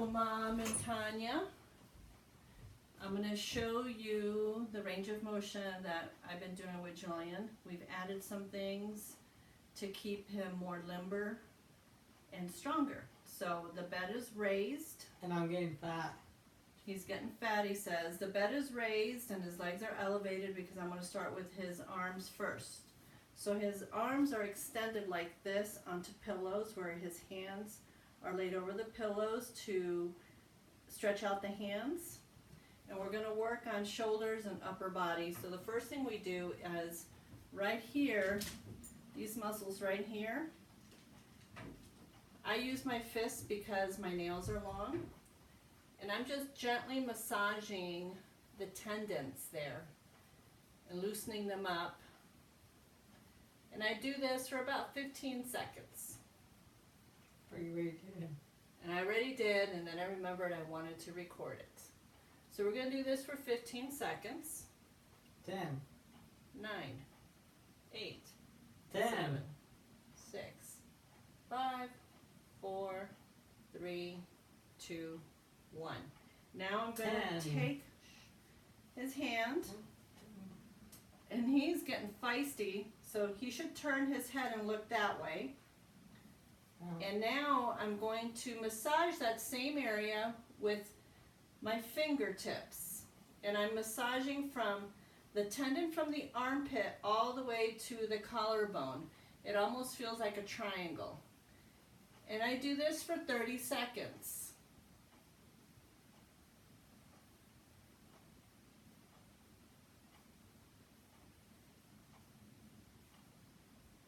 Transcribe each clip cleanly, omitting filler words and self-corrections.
So Mom and Tanya, I'm going to show you the range of motion that I've been doing with Julian. We've added some things to keep him more limber and stronger. So the bed is raised. And I'm getting fat. He's getting fat, he says. The bed is raised and his legs are elevated because I'm going to start with his arms first. So his arms are extended like this onto pillows where his hands are laid over the pillows to stretch out the hands. And we're going to work on shoulders and upper body. So the first thing we do is right here, these muscles right here. I use my fists because my nails are long. And I'm just gently massaging the tendons there and loosening them up. And I do this for about 15 seconds. Are you ready to? And I already did, and then I remembered I wanted to record it. So we're going to do this for 15 seconds. 10. 9, 8, 10. 7, 6, 5, 4, 3, 2, 1. Now I'm going to take his hand, and he's getting feisty, so he should turn his head and look that way. And now I'm going to massage that same area with my fingertips. And I'm massaging from the tendon from the armpit all the way to the collarbone. It almost feels like a triangle. And I do this for 30 seconds.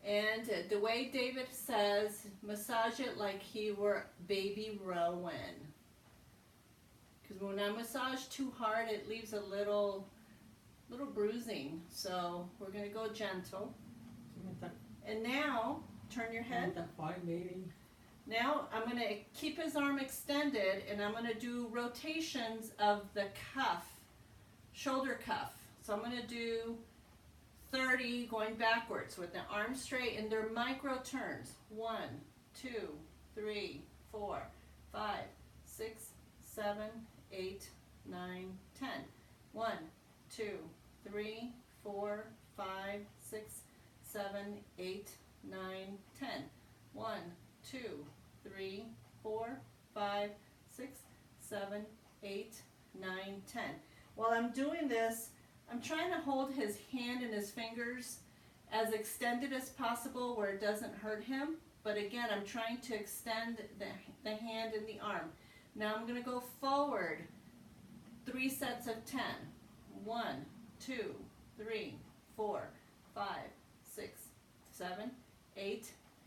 And the way David says, massage it like he were baby Rowan. Because when I massage too hard, it leaves a little bruising. So we're going to go gentle. And now, turn your head. Now I'm going to keep his arm extended, and I'm going to do rotations of the cuff, shoulder cuff. So I'm going to do 30 going backwards with the arm straight, and they're micro turns. 1, 2, 3, 4, 5, 6, 7, 8, 9, 10. 1, 2, 3, 4, 5, 6, 7, 8, 9, 10. 1, 2, 3, 4, 5, 6, 7, 8, 9, 10. While I'm doing this, I'm trying to hold his hand and his fingers as extended as possible where it doesn't hurt him. But again, I'm trying to extend the hand and the arm. Now I'm going to go forward 3 sets of 10. 1, 2, 3, 4, 5, 6, 7, 8,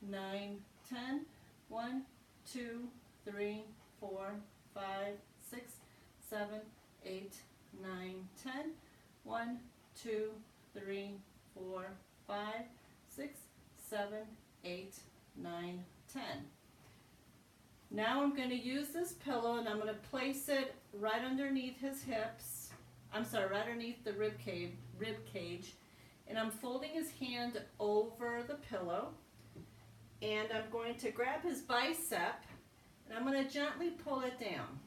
9, 10. 1, 2, 3, 4, 5, 6, 7, 8, 9, 10. 1, 2, 3, 4, 5, 6, 7, 8, 9, 10. Now I'm going to use this pillow, and I'm going to place it right underneath his hips. Right underneath the rib cage. And I'm folding his hand over the pillow. And I'm going to grab his bicep, and I'm going to gently pull it down.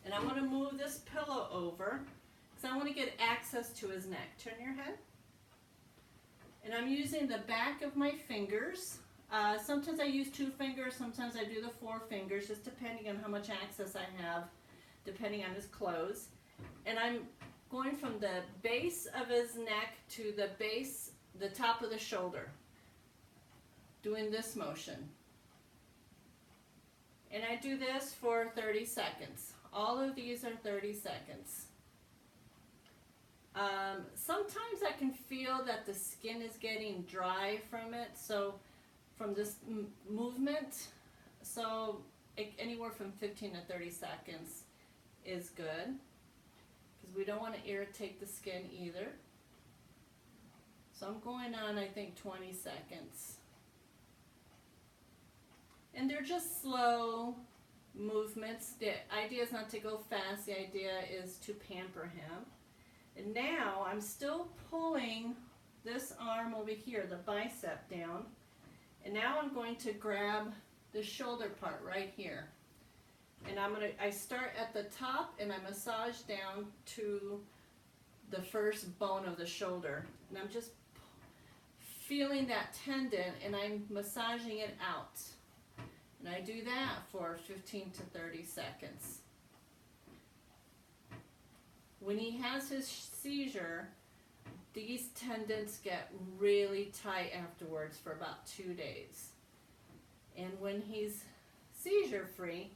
And I'm going to move this pillow over, because I want to get access to his neck. Turn your head. And I'm using the back of my fingers. Sometimes I use 2 fingers, sometimes I do the 4 fingers, just depending on how much access I have, depending on his clothes. And I'm going from the base of his neck to the top of the shoulder, doing this motion. And I do this for 30 seconds. All of these are 30 seconds. Sometimes I can feel that the skin is getting dry from it, so from this movement, so anywhere from 15 to 30 seconds is good, because we don't want to irritate the skin either. So I'm going on, I think, 20 seconds. And they're just slow movements. The idea is not to go fast, the idea is to pamper him. And now I'm still pulling this arm over here, the bicep down. And now I'm going to grab the shoulder part right here. And I start at the top and I massage down to the first bone of the shoulder. And I'm just feeling that tendon and I'm massaging it out. And I do that for 15 to 30 seconds. When he has his seizure, these tendons get really tight afterwards for about 2 days. And when he's seizure free,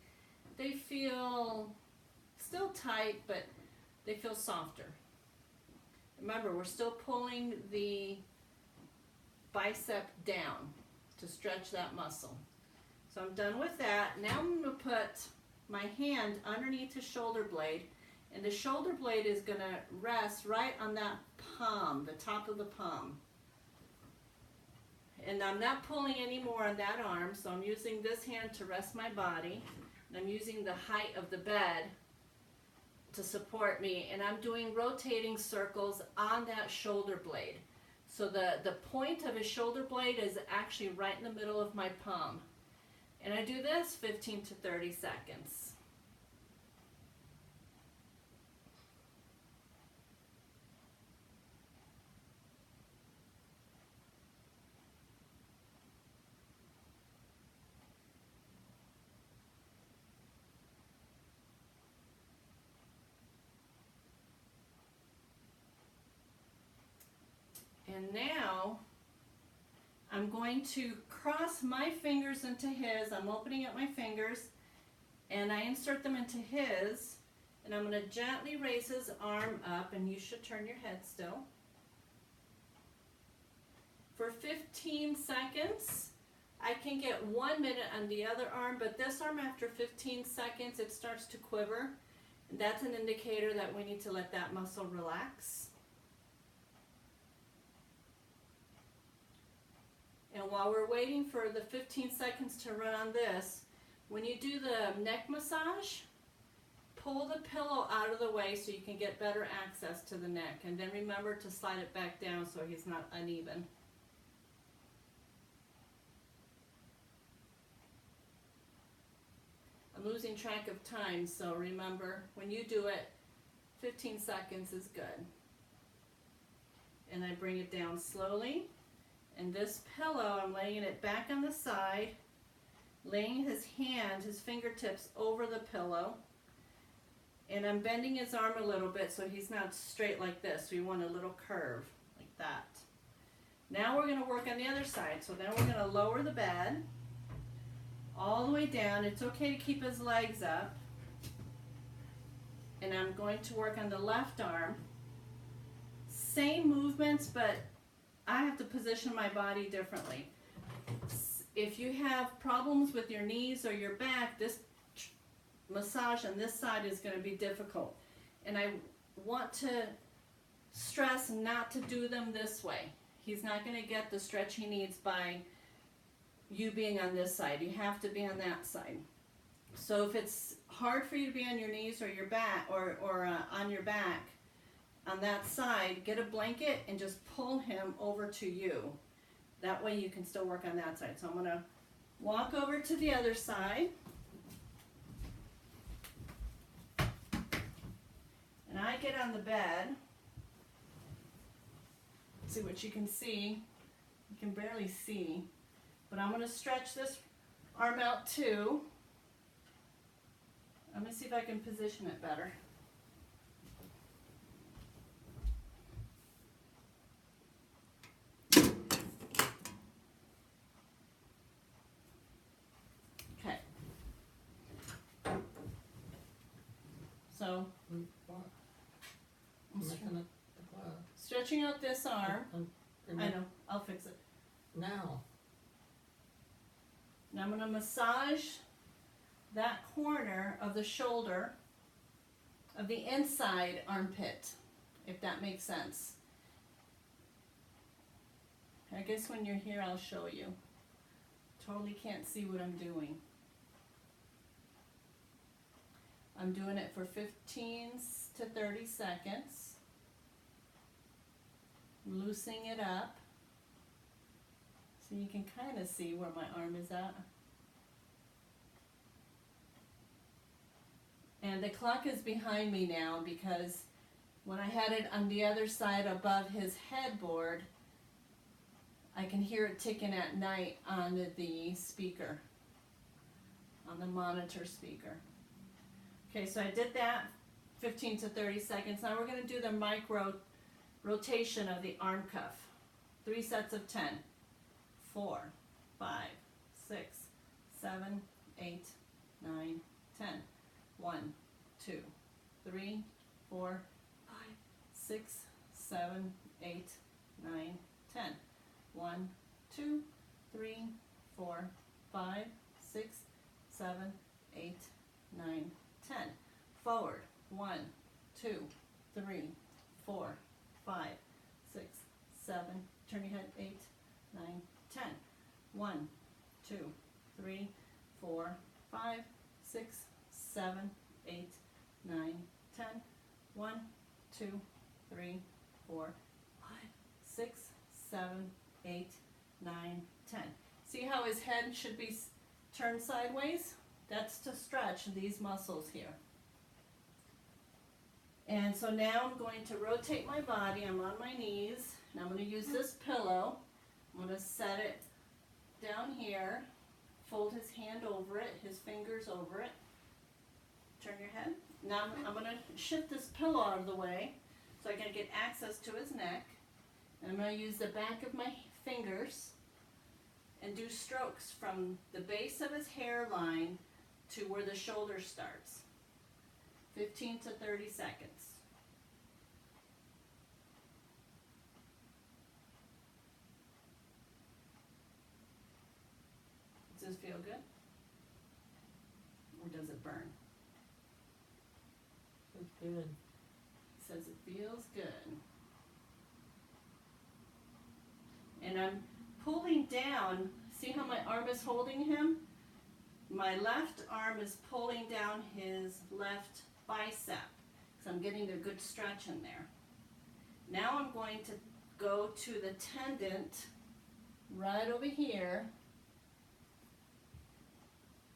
they feel still tight, but they feel softer. Remember, we're still pulling the bicep down to stretch that muscle. So I'm done with that. Now I'm going to put my hand underneath his shoulder blade, and the shoulder blade is going to rest right on that palm, the top of the palm. And I'm not pulling any more on that arm, so I'm using this hand to rest my body. And I'm using the height of the bed to support me, and I'm doing rotating circles on that shoulder blade. So the point of his shoulder blade is actually right in the middle of my palm. And I do this 15 to 30 seconds. And now I'm going to cross my fingers into his. I'm opening up my fingers and I insert them into his, and I'm going to gently raise his arm up, and you should turn your head still. For 15 seconds, I can get 1 minute on the other arm, but this arm after 15 seconds it starts to quiver. And that's an indicator that we need to let that muscle relax. And while we're waiting for the 15 seconds to run on this, when you do the neck massage, pull the pillow out of the way so you can get better access to the neck. And then remember to slide it back down so he's not uneven. I'm losing track of time, so remember, when you do it, 15 seconds is good. And I bring it down slowly. And this pillow, I'm laying it back on the side, laying his hand, his fingertips over the pillow. And I'm bending his arm a little bit so he's not straight like this. We want a little curve like that. Now we're going to work on the other side. So then we're going to lower the bed all the way down. It's okay to keep his legs up. And I'm going to work on the left arm. Same movements, but I have to position my body differently. If you have problems with your knees or your back, this massage on this side is going to be difficult. And I want to stress not to do them this way. He's not going to get the stretch he needs by you being on this side. You have to be on that side. So if it's hard for you to be on your knees or your back or on your back, on that side, get a blanket and just pull him over to you. That way you can still work on that side. So I'm going to walk over to the other side. And I get on the bed. See what you can see. You can barely see. But I'm going to stretch this arm out too. I'm going to see if I can position it better. So, stretching out this arm. I know, I'll fix it. Now. Now I'm going to massage that corner of the shoulder, of the inside armpit, if that makes sense. I guess when you're here I'll show you. Totally can't see what I'm doing. I'm doing it for 15 to 30 seconds. I'm loosening it up so you can kind of see where my arm is at. And the clock is behind me now because when I had it on the other side above his headboard, I can hear it ticking at night on the speaker, on the monitor speaker. Okay, so I did that 15 to 30 seconds. Now we're going to do the micro rotation of the arm cuff. 3 sets of 10. 4, 5, 6, 7, 8, 9, 10. 1, 2, 3, 4, 5, 6, 7, 8, 9, 10. 1, 2, 3, 4, 5, 6, 7, 8, 9, 10. Forward. 1, 2, 3, 4, 5, 6, 7. Turn your head. 8, 9, 10. 1, 2, 3, 4, 5, 6, 7, 8, 9, 10. 1, 2, 3, 4, 5, 6, 7, 8, 9, 10. See how his head should be turned sideways? That's to stretch these muscles here. And so now I'm going to rotate my body. I'm on my knees, and I'm going to use this pillow. I'm going to set it down here, fold his hand over it, his fingers over it. Turn your head. Now I'm going to shift this pillow out of the way so I can get access to his neck. And I'm going to use the back of my fingers and do strokes from the base of his hairline to where the shoulder starts. 15 to 30 seconds. Does this feel good? Or does it burn? It's good. It says it feels good. And I'm pulling down. See how my arm is holding him? My left arm is pulling down his left bicep, because I'm getting a good stretch in there. Now I'm going to go to the tendon right over here,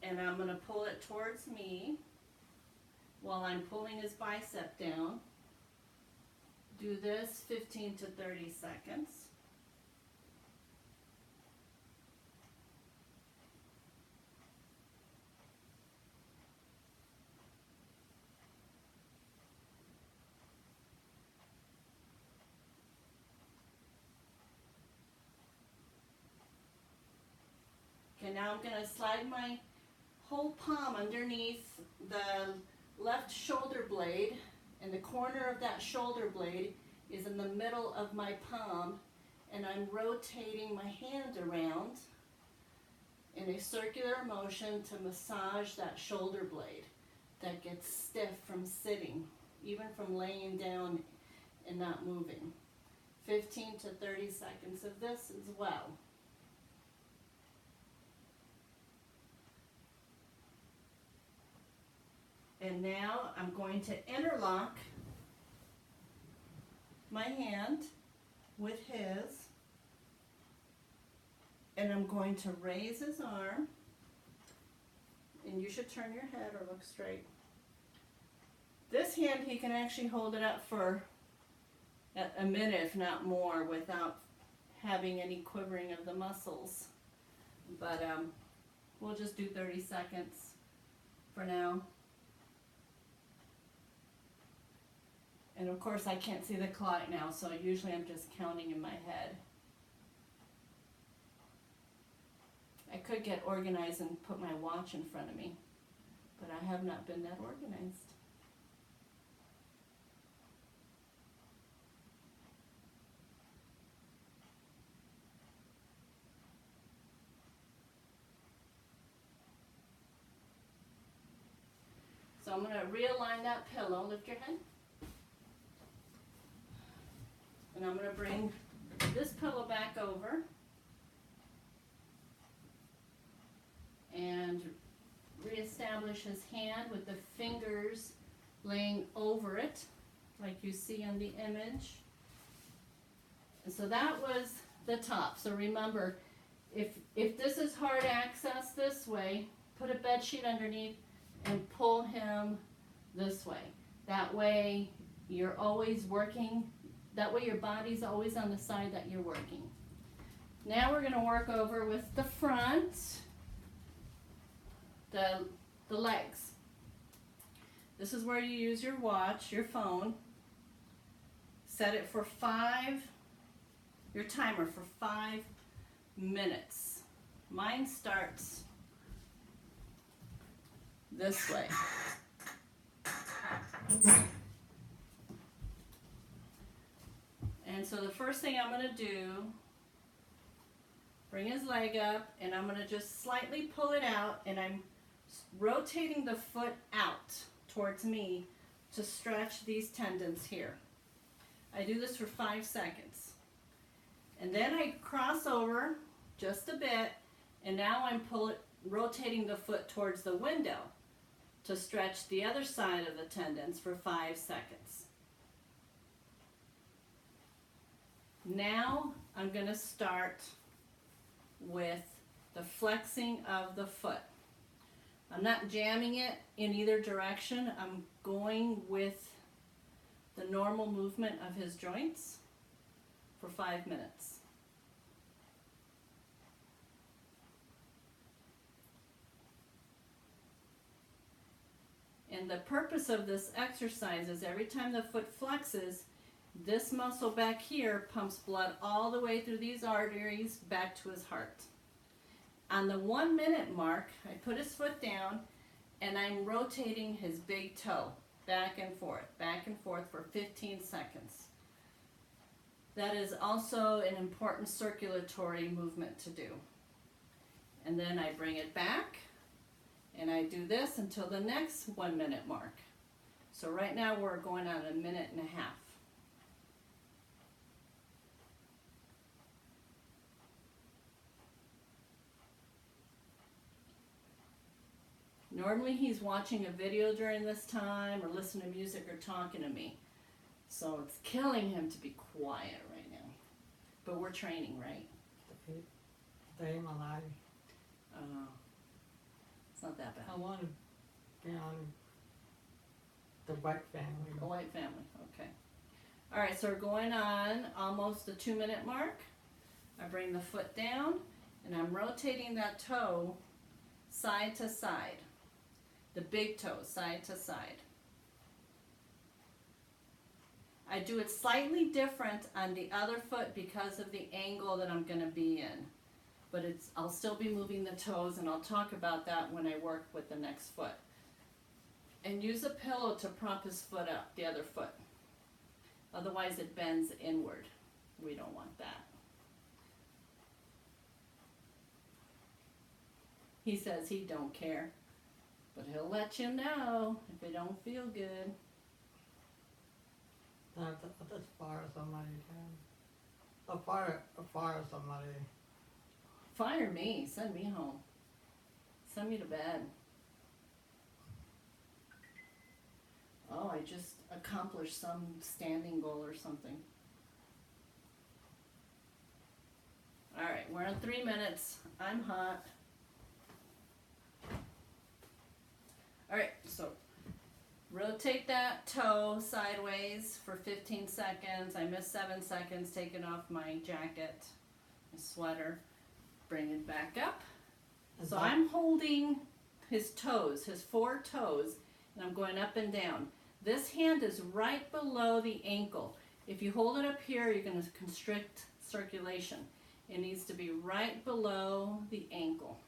and I'm going to pull it towards me while I'm pulling his bicep down. Do this 15 to 30 seconds. Okay, now I'm going to slide my whole palm underneath the left shoulder blade, and the corner of that shoulder blade is in the middle of my palm, and I'm rotating my hand around in a circular motion to massage that shoulder blade that gets stiff from sitting, even from laying down and not moving. 15 to 30 seconds of this as well. And now I'm going to interlock my hand with his, and I'm going to raise his arm, and you should turn your head or look straight. This hand, he can actually hold it up for a minute, if not more, without having any quivering of the muscles. But we'll just do 30 seconds for now. And of course I can't see the clock now, so usually I'm just counting in my head. I could get organized and put my watch in front of me, but I have not been that organized. So I'm going to realign that pillow. Lift your head. And I'm going to bring this pillow back over and reestablish his hand with the fingers laying over it, like you see on the image. And so that was the top. So remember, if this is hard access this way, put a bed sheet underneath and pull him this way. That way you're always working, that way your body's always on the side that you're working. Now we're gonna work over with the front, the legs. This is where you use your watch, your phone. Set it for your timer for 5 minutes. Mine starts this way. And so the first thing I'm going to do, bring his leg up, and I'm going to just slightly pull it out, and I'm rotating the foot out towards me to stretch these tendons here. I do this for 5 seconds. And then I cross over just a bit, and now I'm rotating the foot towards the window to stretch the other side of the tendons for 5 seconds. Now I'm going to start with the flexing of the foot. I'm not jamming it in either direction. I'm going with the normal movement of his joints for 5 minutes. And the purpose of this exercise is every time the foot flexes, this muscle back here pumps blood all the way through these arteries back to his heart. On the 1 minute mark, I put his foot down and I'm rotating his big toe back and forth for 15 seconds. That is also an important circulatory movement to do. And then I bring it back and I do this until the next 1 minute mark. So right now we're going on 1.5 minutes. Normally he's watching a video during this time or listening to music or talking to me. So it's killing him to be quiet right now. But we're training, right? It's not that bad. I want to be on the white family. A white family, okay. All right, so we're going on almost the 2 minute mark. I bring the foot down and I'm rotating that toe side to side. The big toe side to side. I do it slightly different on the other foot because of the angle that I'm going to be in. But I'll still be moving the toes, and I'll talk about that when I work with the next foot. And use a pillow to prop his foot up, the other foot. Otherwise it bends inward. We don't want that. He says he don't care, but he'll let you know if it don't feel good. Not as far as somebody can. As far as somebody. Fire me. Send me home. Send me to bed. Oh, I just accomplished some standing goal or something. All right, we're on 3 minutes. I'm hot. All right, so rotate that toe sideways for 15 seconds. I missed 7 seconds taking off my jacket, my sweater. Bring it back up. So I'm holding his toes, his 4 toes, and I'm going up and down. This hand is right below the ankle. If you hold it up here, you're going to constrict circulation. It needs to be right below the ankle.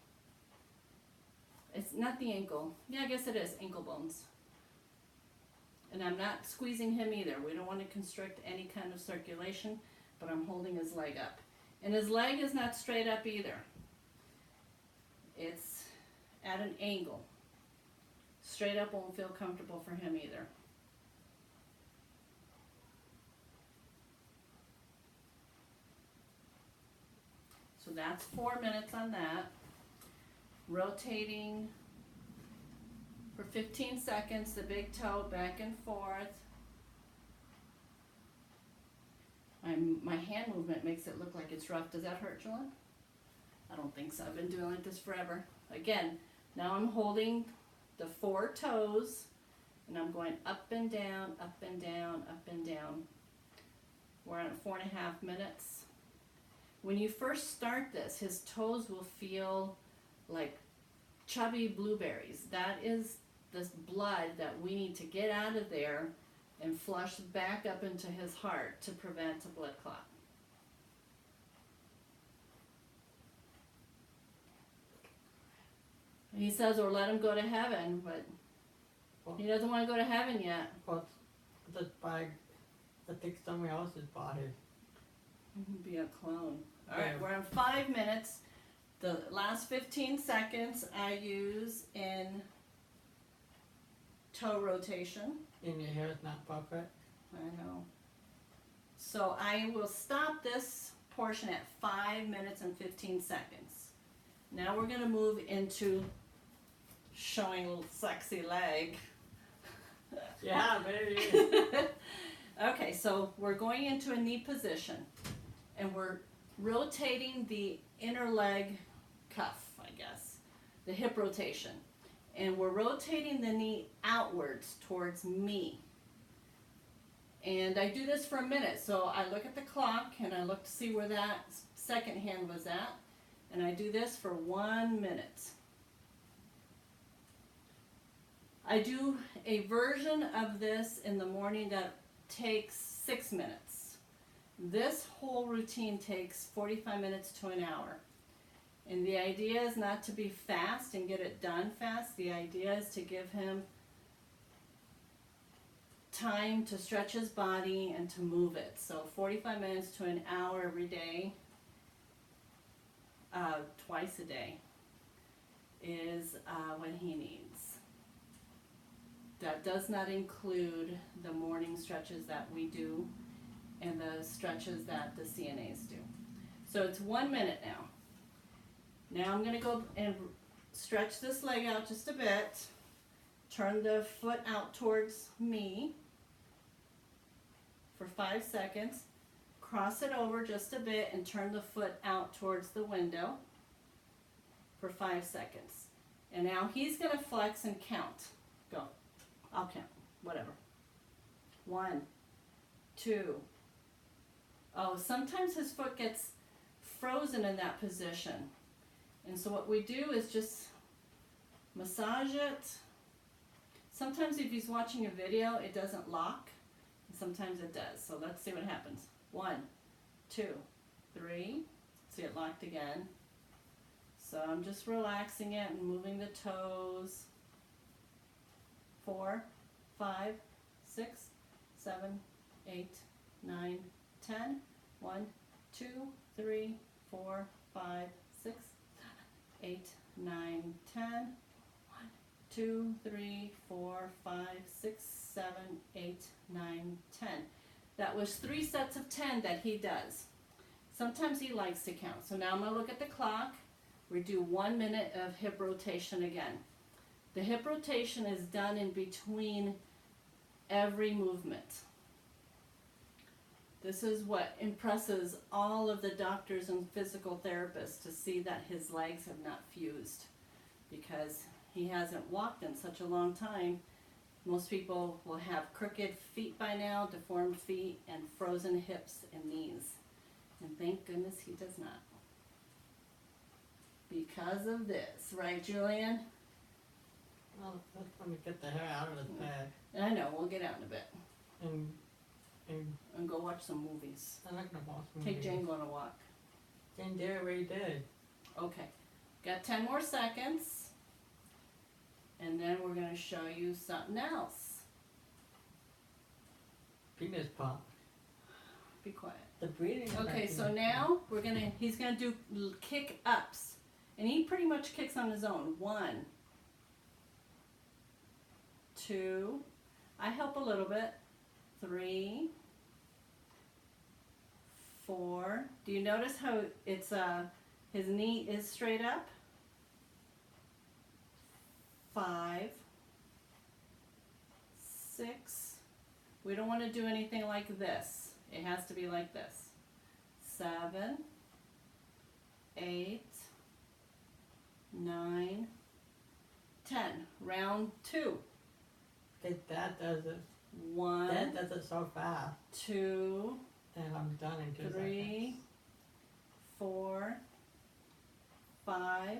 It's not the ankle. Yeah, I guess it is, ankle bones. And I'm not squeezing him either. We don't want to constrict any kind of circulation, but I'm holding his leg up. And his leg is not straight up either. It's at an angle. Straight up won't feel comfortable for him either. So that's 4 minutes on that. Rotating for 15 seconds, the big toe back and forth. My hand movement makes it look like it's rough. Does that hurt, Julian? I don't think so. I've been doing like this forever. Again, now I'm holding the 4 toes, And I'm going up and down, up and down, up and down. We're at 4.5 minutes. When you first start this, his toes will feel like chubby blueberries. That is this blood that we need to get out of there and flush back up into his heart to prevent a blood clot. He says, or let him go to heaven, but he doesn't want to go to heaven yet. What's this bag that takes somebody else's body? Be a clone. All Yeah. right, we're on 5 minutes. The last 15 seconds I use in toe rotation. And your hair is not perfect. I know. So I will stop this portion at 5 minutes and 15 seconds. Now we're going to move into showing a little sexy leg. Yeah, baby. Okay, so we're going into a knee position and we're rotating the inner leg cuff, I guess, the hip rotation. And we're rotating the knee outwards towards me. And I do this for a minute. So I look at the clock and I look to see where that second hand was at. And I do this for 1 minute. I do a version of this in the morning that takes 6 minutes. This whole routine takes 45 minutes to an hour. And the idea is not to be fast and get it done fast. The idea is to give him time to stretch his body and to move it. So 45 minutes to an hour every day, twice a day, is what he needs. That does not include the morning stretches that we do and the stretches that the CNAs do. So it's 1 minute now. Now I'm going to go and stretch this leg out just a bit. Turn the foot out towards me for 5 seconds. Cross it over just a bit and turn the foot out towards the window for 5 seconds. And now he's going to flex and count. Go. I'll count. Whatever. 1, 2. Oh, sometimes his foot gets frozen in that position. And so what we do is just massage it. Sometimes if he's watching a video, it doesn't lock. And sometimes it does. So let's see what happens. 1, 2, 3. See it locked again. So I'm just relaxing it and moving the toes. 4, 5, 6, 7, 8, 9, 10. 1, 2, 3, 4, 5, 6, 7, 8, 9, 10. 1, 2, 3, 4, 5, 6, 7, 8, 9, 10. That was 3 sets of 10 that he does. Sometimes he likes to count. So now I'm going to look at the clock. We do 1 minute of hip rotation again. The hip rotation is done in between every movement. This is what impresses all of the doctors and physical therapists to see that his legs have not fused because he hasn't walked in such a long time. Most people will have crooked feet by now, deformed feet, and frozen hips and knees. And thank goodness he does not. Because of this, right, Julian? Well, let's let me get the hair out of his bag. I know, we'll get out in a bit And and go watch some movies. I like to watch Take movies. Jane on a walk. Jane did what he did. Okay, got 10 more seconds. And then we're going to show you something else. Penis pump. Be quiet. The breathing. is Okay, like so penis now he's gonna do kick ups, and he pretty much kicks on his own. 1, 2, I help a little bit. 3, 4. Do you notice how it's his knee is straight up? 5, 6. We don't want to do anything like this. It has to be like this. 7, 8, 9, 10. Round 2. Dad does it. 1, Dad does it so fast. 2, And I'm done in 2 3, seconds. 4, 5,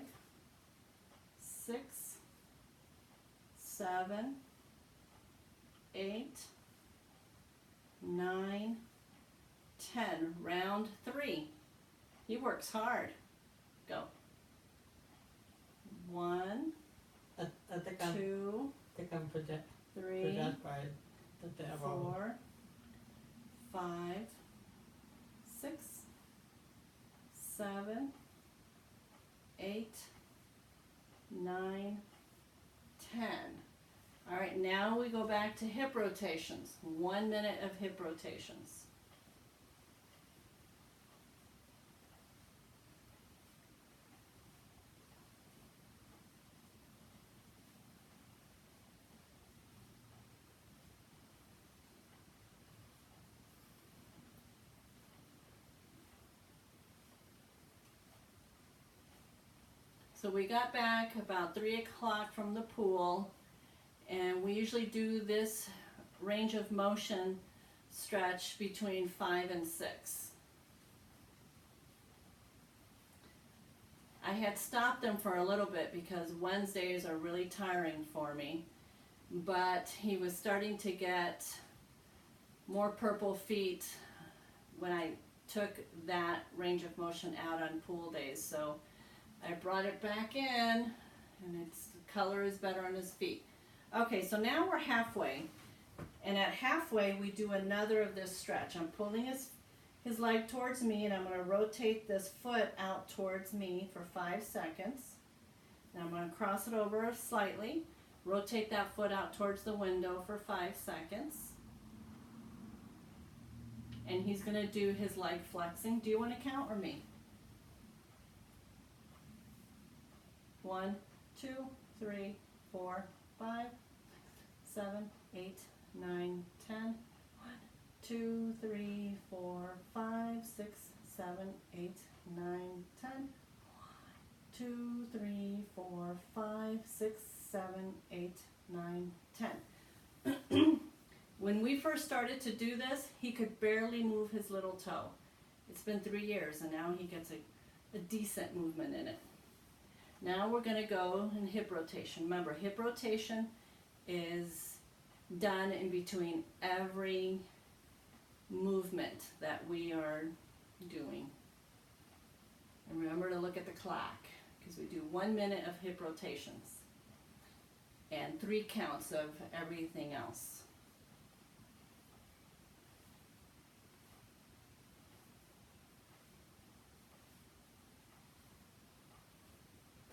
6, 7, 8, 9, 10. Round 3. He works hard. Go. 1, I think I'm 2, possessed 3, by the devil. 4, 5, 6, 7, 8, 9, 10. All right, now we go back to hip rotations. 1 minute of hip rotations. So we got back about 3 o'clock from the pool, and we usually do this range of motion stretch between 5 and 6. I had stopped them for a little bit because Wednesdays are really tiring for me, but he was starting to get more purple feet when I took that range of motion out on pool days. So I brought it back in, and its color is better on his feet. Okay, so now we're halfway, and at halfway we do another of this stretch. I'm pulling his leg towards me, and I'm going to rotate this foot out towards me for 5 seconds. Now I'm going to cross it over slightly, rotate that foot out towards the window for 5 seconds. And he's going to do his leg flexing. Do you want to count or me? 1, 2, 3, 4, 5, 7, 8, 9, 10. 1, 2, 3, 4, 5, 6, 7, 8, 9, 10. 1, 2, 3, 4, 5, 6, 7, 8, 9, 10. When we first started to do this, he could barely move his little toe. It's been 3 years, and now he gets a decent movement in it. Now we're going to go in hip rotation. Remember, hip rotation is done in between every movement that we are doing. And remember to look at the clock, because we do 1 minute of hip rotations and 3 counts of everything else.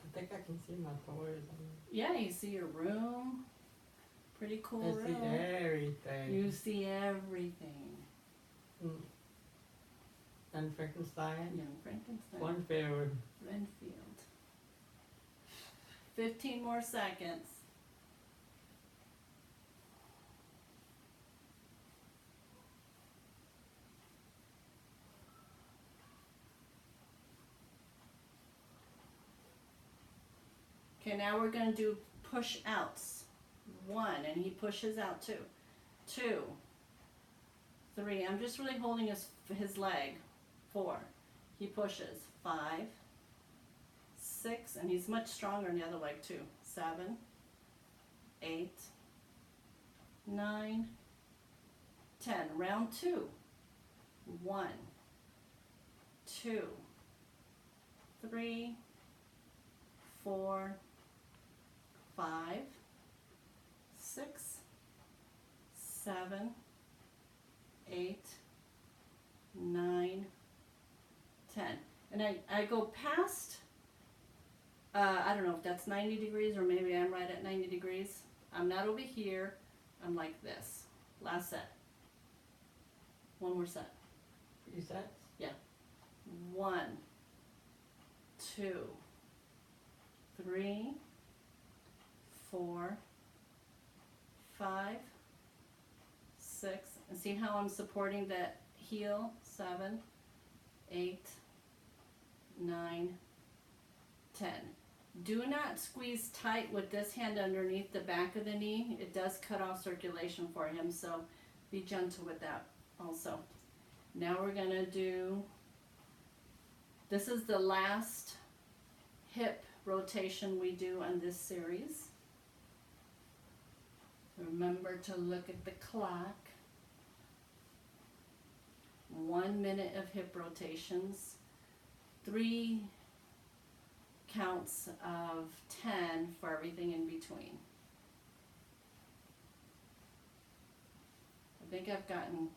I think I can see my toys. Yeah, you see your room. Pretty cool I room. see everything. You see everything. And Frankenstein. Young Frankenstein. One favorite. Renfield. 15 more seconds. Okay, now we're going to do push outs. 1, and he pushes out 2. 2, 3. I'm just really holding his leg. 4. He pushes. 5, 6, and he's much stronger in the other leg too. 7, 8, 9, 10. Round 2. 1, 2, 3, 4, 5, 6, 7, 8, 9, 10. And I go past, I don't know if that's 90 degrees or maybe I'm right at 90 degrees. I'm not over here. I'm like this. Last set. One more set. 3 sets? Yeah. 1, 2, 3, 4, 5, 6, and see how I'm supporting that heel? 7, 8, 9, 10. Do not squeeze tight with this hand underneath the back of the knee. It does cut off circulation for him, so be gentle with that also. Now we're gonna do, this is the last hip rotation we do on this series. Remember to look at the clock. 1 minute of hip rotations, 3 counts of 10 for everything in between. I think I've gotten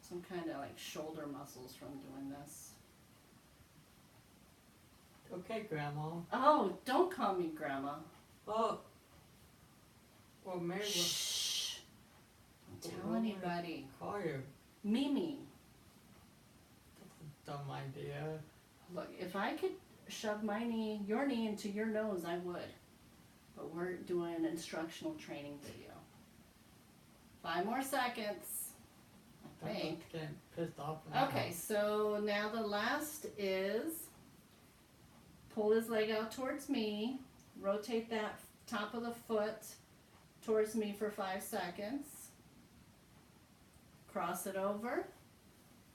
some kind of like shoulder muscles from doing this. Okay, Grandma. Oh, don't call me Grandma. Oh. Well, maybe Shh. Don't tell what anybody. call you. Mimi. That's a dumb idea. Look, if I could shove your knee into your nose, I would. But we're doing an instructional training video. 5 more seconds, I think. I'm getting pissed off now. Okay, so now the last is pull his leg out towards me, rotate that top of the foot towards me for 5 seconds, cross it over,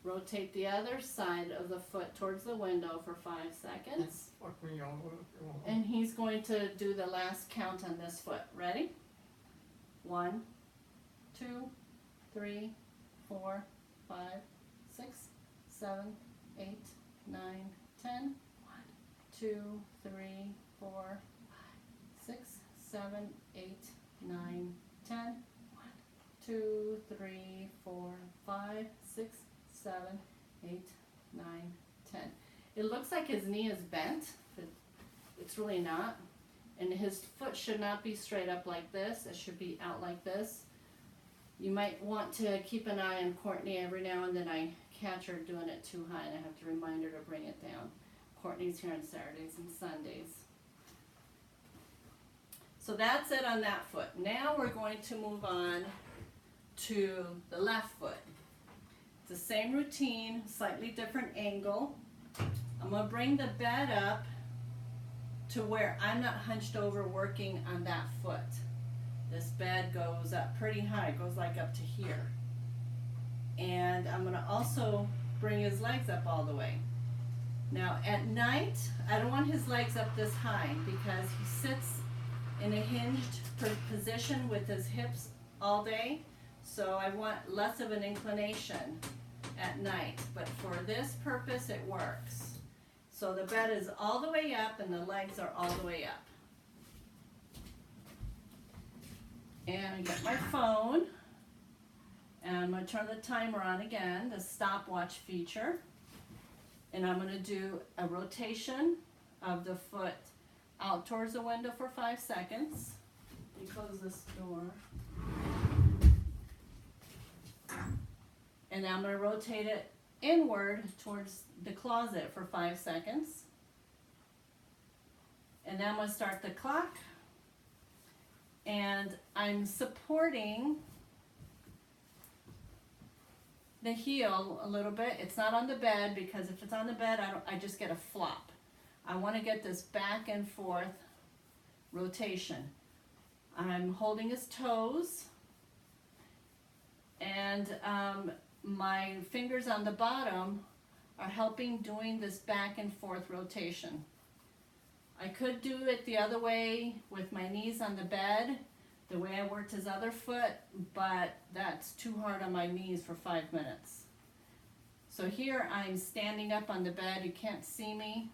rotate the other side of the foot towards the window for 5 seconds, Fuck me over. and he's going to do the last count on this foot. Ready? 1, 2, 3, 4, 5, 6, 7, 8, 9, 10. 1, 2, 3, 4, 5, 6, 7, 8, 9, 10. 1, 2, 3, 4, 5, 6, 7, 8, 9, 10. It looks like his knee is bent, but it's really not. And his foot should not be straight up like this. It should be out like this. You might want to keep an eye on Courtney. Every now and then I catch her doing it too high and I have to remind her to bring it down. Courtney's here on Saturdays and Sundays. So that's it on that foot. Now we're going to move on to the left foot. It's the same routine, slightly different angle. I'm going to bring the bed up to where I'm not hunched over working on that foot. This bed goes up pretty high, it goes like up to here. And I'm going to also bring his legs up all the way. Now at night, I don't want his legs up this high because he sits in a hinged position with his hips all day. So I want less of an inclination at night. But for this purpose, it works. So the bed is all the way up and the legs are all the way up. And I get my phone. And I'm going to turn the timer on again, the stopwatch feature. And I'm going to do a rotation of the foot out towards the window for 5 seconds. Let me close this door. And I'm going to rotate it inward towards the closet for 5 seconds. And then I'm going to start the clock. And I'm supporting the heel a little bit. It's not on the bed because if it's on the bed, I just get a flop. I want to get this back and forth rotation. I'm holding his toes and my fingers on the bottom are helping doing this back and forth rotation. I could do it the other way with my knees on the bed, the way I worked his other foot, but that's too hard on my knees for 5 minutes. So here I'm standing up on the bed. You can't see me.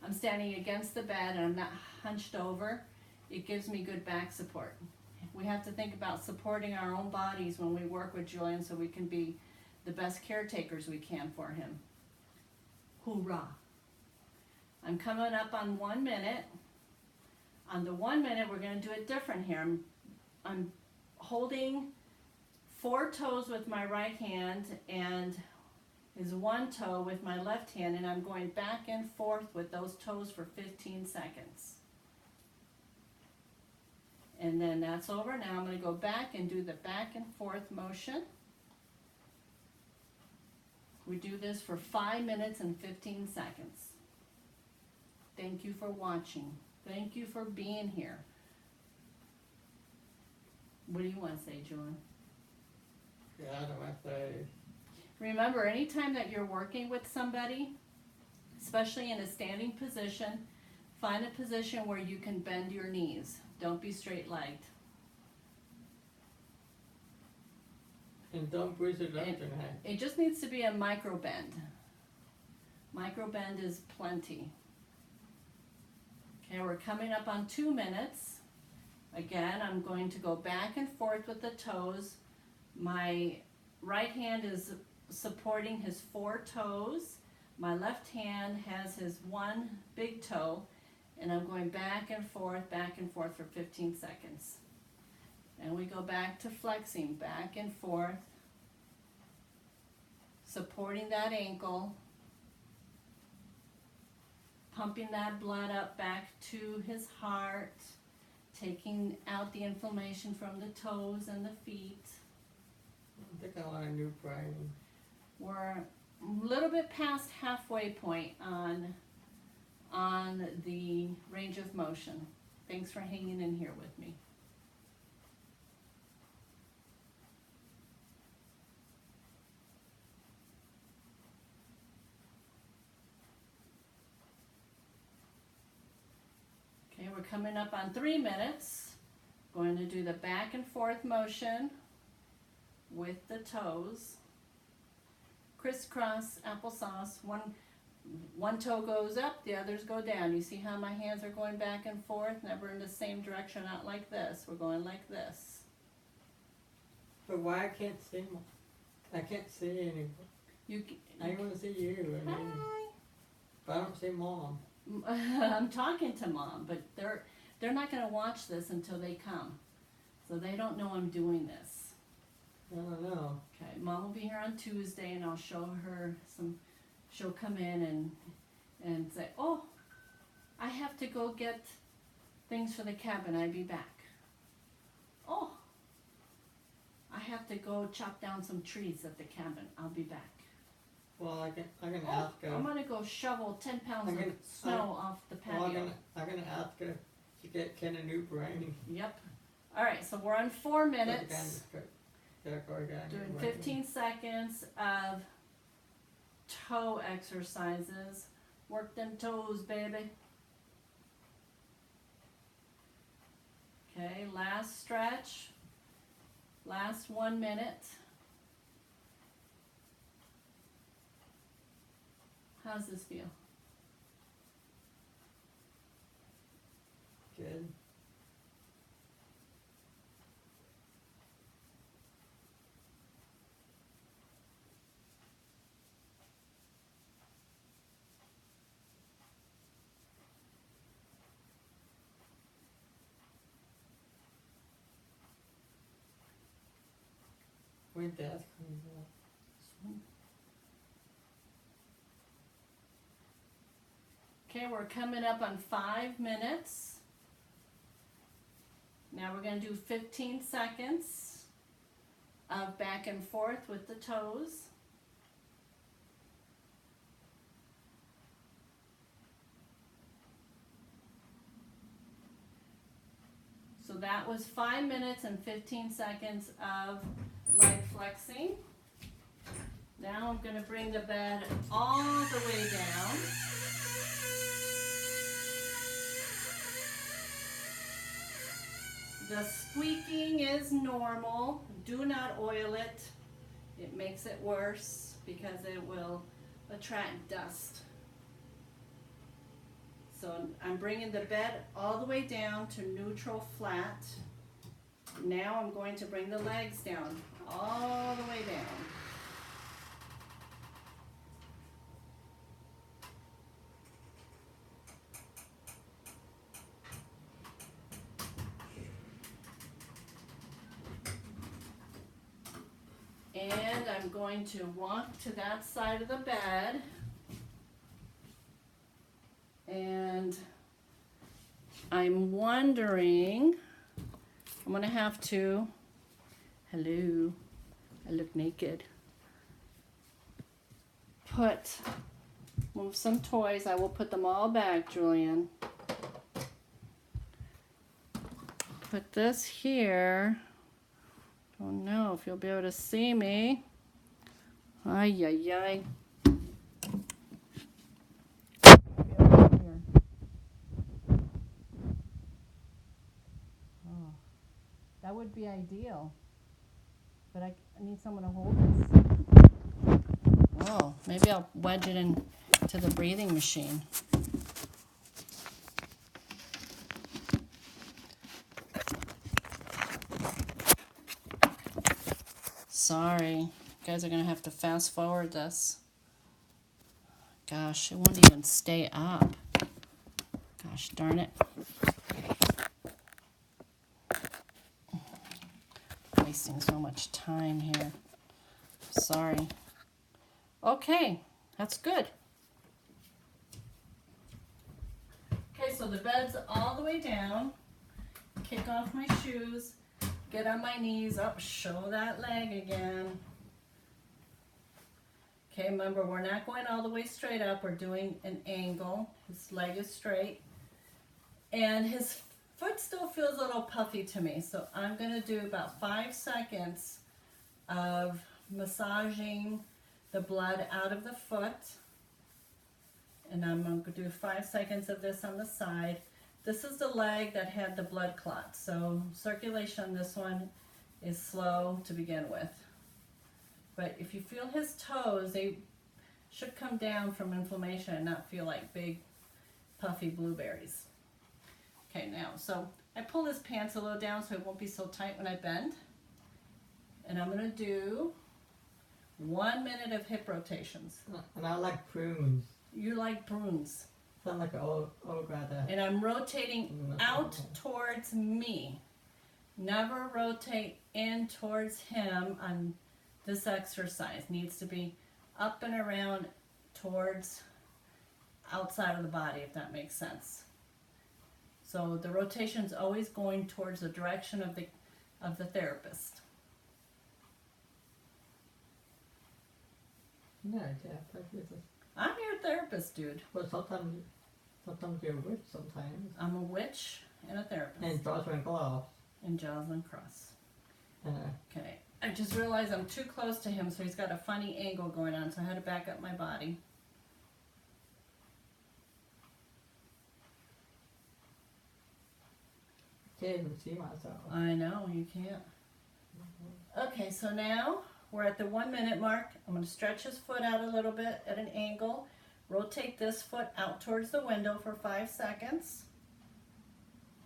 I'm standing against the bed and I'm not hunched over. It gives me good back support. We have to think about supporting our own bodies when we work with Julian so we can be the best caretakers we can for him. Hoorah! I'm coming up on 1 minute. On the 1 minute, we're going to do it different here. I'm holding 4 toes with my right hand and his 1 toe with my left hand, and I'm going back and forth with those toes for 15 seconds. And then that's over. Now I'm going to go back and do the back and forth motion. We do this for 5 minutes and 15 seconds. Thank you for watching. Thank you for being here. What do you want to say, Julian? Yeah, I don't want to say. Remember, anytime that you're working with somebody, especially in a standing position, find a position where you can bend your knees. Don't be straight-legged. And don't bruise it up tonight. It just needs to be a micro bend. Micro bend is plenty. Okay, we're coming up on 2 minutes. Again, I'm going to go back and forth with the toes. My right hand is supporting his 4 toes. My left hand has his 1 big toe, and I'm going back and forth for 15 seconds. And we go back to flexing, back and forth, supporting that ankle, pumping that blood up back to his heart, taking out the inflammation from the toes and the feet. I think I want a new brain. We're a little bit past halfway point on the range of motion. Thanks for hanging in here with me. Okay, we're coming up on 3 minutes. Going to do the back and forth motion with the toes. Crisscross applesauce. One toe goes up, the others go down. You see how my hands are going back and forth, never in the same direction, not like this. We're going like this. But why I can't see? I can't see anybody. I want to see you. Hi. But I don't see Mom. I'm talking to Mom, but they're not going to watch this until they come, so they don't know I'm doing this. I don't know. Okay, Mom will be here on Tuesday, and I'll show her some. She'll come in and say, "Oh, I have to go get things for the cabin. I'll be back." "Oh, I have to go chop down some trees at the cabin. I'll be back." Well, I can "Oh, ask her. I'm gonna go shovel 10 pounds of snow off the patio." Well, I'm gonna ask her to get Ken a new brain. Yep. All right, so we're on 4 minutes. Doing 15 seconds of toe exercises. Work them toes, baby. Okay, last stretch. Last 1 minute. How's this feel? Good. When Dad comes up. Okay, we're coming up on 5 minutes. Now we're going to do 15 seconds of back and forth with the toes. So that was 5 minutes and 15 seconds of leg flexing. Now I'm going to bring the bed all the way down. The squeaking is normal. Do not oil it. It makes it worse because it will attract dust. So I'm bringing the bed all the way down to neutral flat. Now I'm going to bring the legs down, all the way down. And I'm going to walk to that side of the bed. And I'm wondering, I'm going to have to, hello, I look naked, put Move some toys. I will put them all back, Julian. Put this here. Don't know if you'll be able to see me. Ay, ay, ay. Oh, that would be ideal. But I need someone to hold this. Oh, maybe I'll wedge it into the breathing machine. Sorry, you guys are gonna have to fast forward this. Gosh, it won't even stay up. Gosh darn it. Wasting so much time here. Sorry. Okay, that's good. Okay, so the bed's all the way down. Kick off my shoes. Get on my knees, up, show that leg again. Okay, remember we're not going all the way straight up, we're doing an angle. His leg is straight. And his foot still feels a little puffy to me, so I'm gonna do about 5 seconds of massaging the blood out of the foot. And I'm gonna do 5 seconds of this on the side. This is the leg that had the blood clot, so circulation on this one is slow to begin with. But if you feel his toes, they should come down from inflammation and not feel like big puffy blueberries. Okay, now, so I pull his pants a little down so it won't be so tight when I bend. And I'm gonna do 1 minute of hip rotations. And I like prunes. You like prunes. Sound like an old guy there. And I'm rotating out towards me. Never rotate in towards him on this exercise. Needs to be up and around towards outside of the body, if that makes sense. So the rotation's always going towards the direction of the therapist. Yeah, yeah. I'm your therapist, dude. But sometimes you're a witch sometimes. I'm a witch and a therapist. And Jocelyn Gloss. And Jocelyn Cross. Uh, Okay. I just realized I'm too close to him, so he's got a funny angle going on, so I had to back up my body. can't even see myself. I know, you can't. Okay, so now we're at the 1 minute mark. I'm going to stretch his foot out a little bit at an angle. Rotate this foot out towards the window for 5 seconds.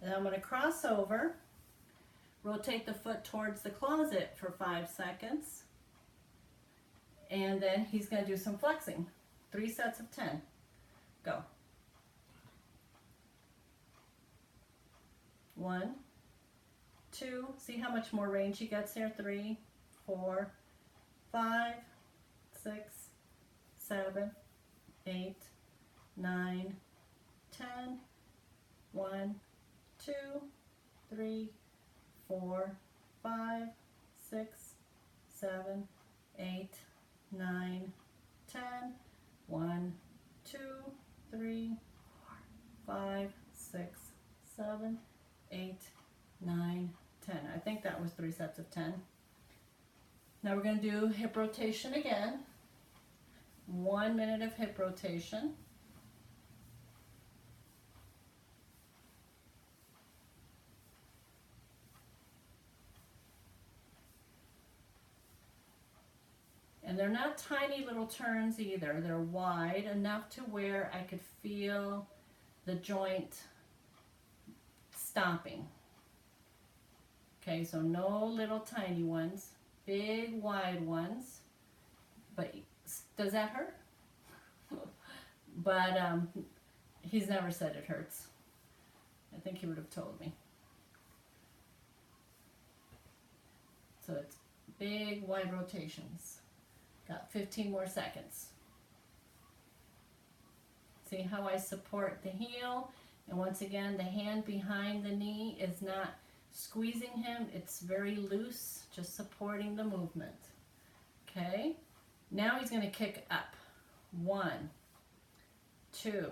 And I'm going to cross over. Rotate the foot towards the closet for 5 seconds. And then he's going to do some flexing. 3 sets of 10. Go. 1, 2, see how much more range he gets here? 3, 4, 5, 6, 7, 8, 9, 10, 1, 2, 3, 4, 5, 6, 7, 8, 9, 10, 1, 2, 3, 4, 5, 6, 7, 8, 9, 10. I think that was 3 sets of 10. Now we're going to do hip rotation again. 1 minute of hip rotation. And they're not tiny little turns either. They're wide enough to where I could feel the joint stopping. Okay, so no little tiny ones, big wide ones. But does that hurt? But he's never said it hurts. I think he would have told me. So it's big wide rotations. Got 15 more seconds. See how I support the heel? And once again, the hand behind the knee is not squeezing him. It's very loose, just supporting the movement. Okay? Now he's going to kick up. 1, 2,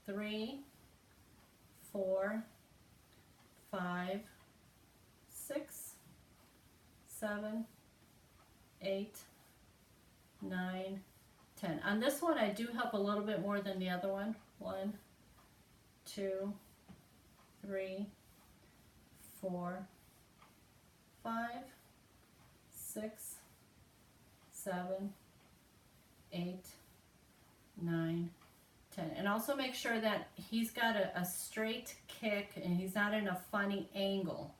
3, 4, 5, 6, 7, 8, 9, 10. On this one, I do help a little bit more than the other one. 1, 2, 3, 4, 5, 6, 7, 8, 9, 10. And also make sure that he's got a straight kick and he's not in a funny angle.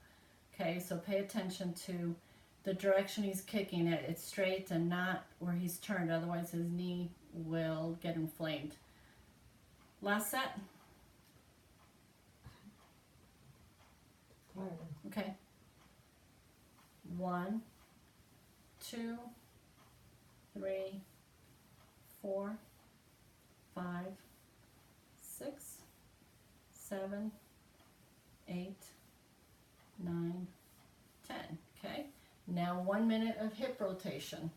Okay, so pay attention to the direction he's kicking it. It's straight and not where he's turned, otherwise his knee will get inflamed. Last set. Okay. 1, 2, 3, 4, 5, 6, 7, 8, 9, 10. Okay. Now 1 minute of hip rotation.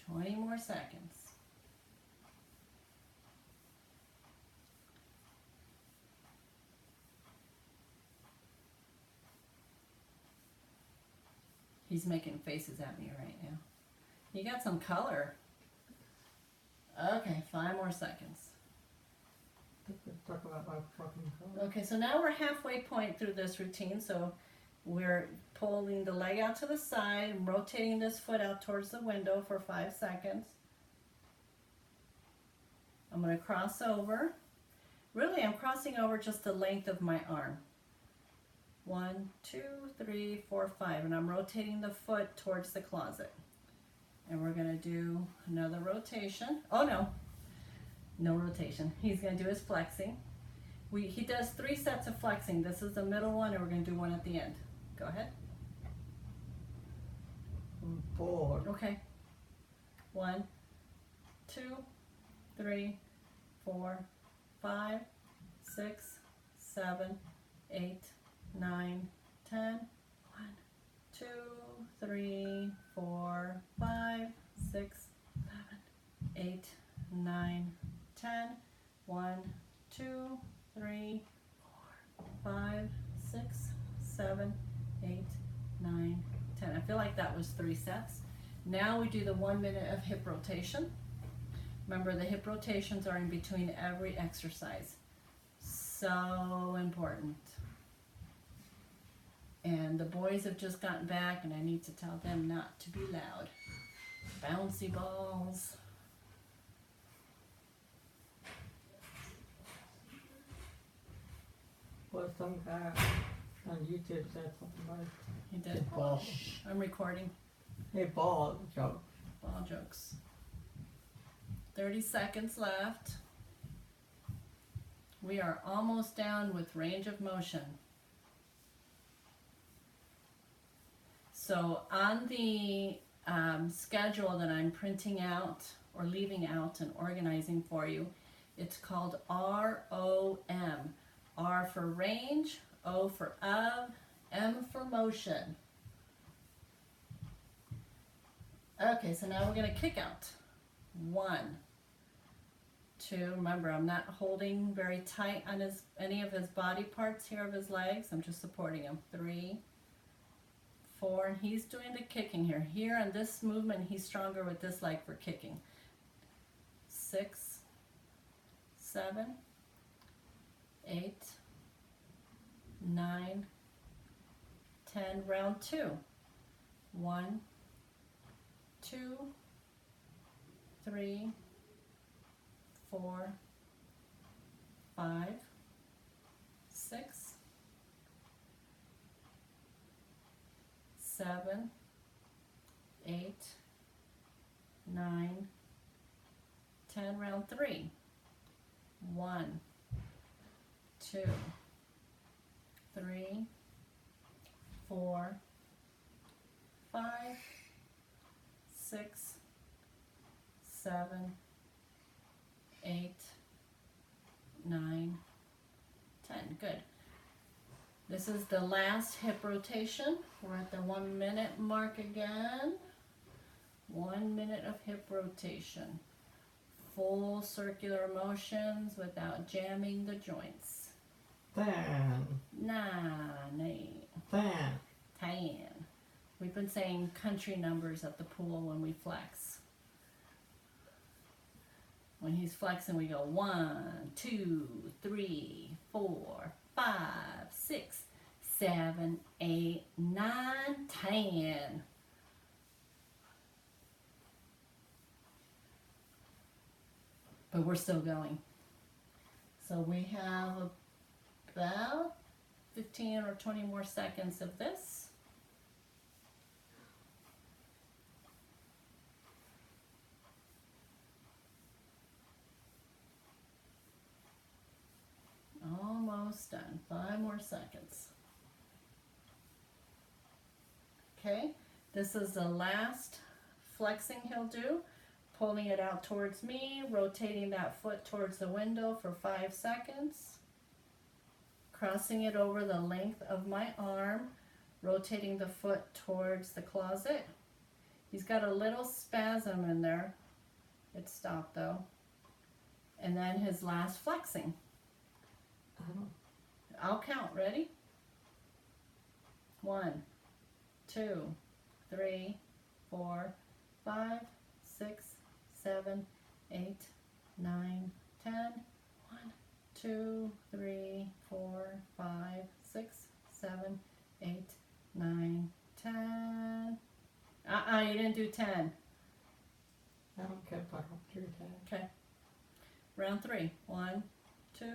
Twenty more seconds. He's making faces at me right now. You got some color. Okay, 5 more seconds. Talk about my fucking color. Okay, so now we're halfway point through this routine. So we're pulling the leg out to the side and rotating this foot out towards the window for 5 seconds. I'm going to cross over. Really, I'm crossing over just the length of my arm. 1, 2, 3, 4, 5. And I'm rotating the foot towards the closet. And we're going to do another rotation. Oh, no. No rotation. He's going to do his flexing. He does 3 sets of flexing. This is the middle one, and we're going to do one at the end. Go ahead. 4. Okay. 1, 2, 3, 4, 5, 6, 7, 8, 9, 10. 1, 2, 3, 4, 5, 6, 7, 8, 9, 10. 1, 2, 3, 4, 5, 6, 7, 8, 9, 10. I feel like that was 3 sets. Now we do the 1 minute of hip rotation. Remember, the hip rotations are in between every exercise. So important. And the boys have just gotten back, and I need to tell them not to be loud. Bouncy balls. Well, some guy on YouTube said something about it. He did? Ball. I'm recording. Hey, ball joke. Ball jokes. 30 seconds left. We are almost down with range of motion. So on the schedule that I'm printing out or leaving out and organizing for you, it's called ROM. R for range, O for of, M for motion. Okay, so now we're going to kick out. 1, 2, remember I'm not holding very tight on any of his body parts here of his legs, I'm just supporting him. 3, 4, and he's doing the kicking here. Here on this movement, he's stronger with this leg for kicking. 6, 7, 8, 9, 10, round 2. 1, 2, 3, 4, 5, 6, 7, 8, 9, 10. Round 3. 1, 2, 3, 4, 5, 6, 7, 8, 9, 10. Good. This is the last hip rotation. We're at the 1 minute mark again. 1 minute of hip rotation. Full circular motions without jamming the joints. 10, 9, 8, 10. 10. We've been saying country numbers at the pool when we flex. When he's flexing, we go 1, 2, 3, 4, 5, 6, 7, 8, 9, 10. But we're still going. So we have about 15 or 20 more seconds of this. Almost done. 5 more seconds. Okay, this is the last flexing he'll do. Pulling it out towards me, rotating that foot towards the window for 5 seconds. Crossing it over the length of my arm, rotating the foot towards the closet. He's got a little spasm in there. It stopped though. And then his last flexing. I'll count. Ready? 1, 2, 3, 4, 5, 6, 7, 8, 9, 10. 1, 2, 3, 4, 5, 6, 7, 8, 9, 10. You didn't do 10. I don't care if I don't do 10. Okay. Round 3. 1, 2, 3,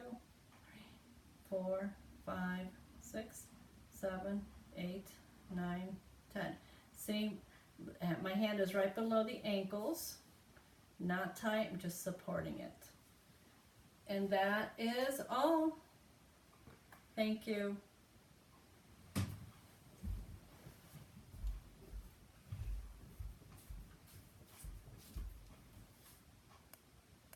4, 5, 6, 7, 8, 9, 10. See, my hand is right below the ankles. Not tight, I'm just supporting it. And that is all. Thank you.